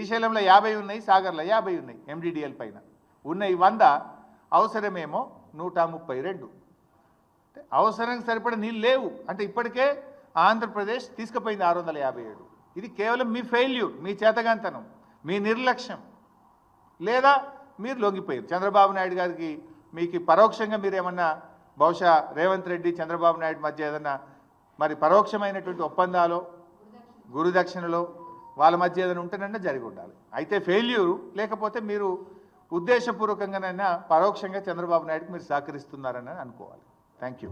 శ్రీశైలంలో 50 ఉన్నాయి, సాగర్లో 50 ఉన్నాయి. MDDL పైన ఉన్నాయి 100, అవసరమేమో 132. అవసరానికి సరిపడా నీళ్ళు లేవు అంటే ఇప్పటికే ఆంధ్రప్రదేశ్ తీసుకుపోయింది 657. ఇది కేవలం మీ ఫెయిల్యూర్, మీ చేతగాంతనం, మీ నిర్లక్ష్యం, లేదా మీరు లొంగిపోయారు. చంద్రబాబు నాయుడు గారికి మీకు పరోక్షంగా మీరు ఏమన్నా బహుశా రేవంత్ రెడ్డి చంద్రబాబు నాయుడు మధ్య ఏదన్నా మరి పరోక్షమైనటువంటి ఒప్పందాలు గురుదక్షిణలో వాళ్ళ మధ్య ఏదైనా ఉంటేనన్నా జరిగి ఉండాలి. అయితే ఫెయిల్యూరు, లేకపోతే మీరు ఉద్దేశపూర్వకంగానైనా పరోక్షంగా చంద్రబాబు నాయుడుకి మీరు సహకరిస్తున్నారని అనుకోవాలి. Thank you.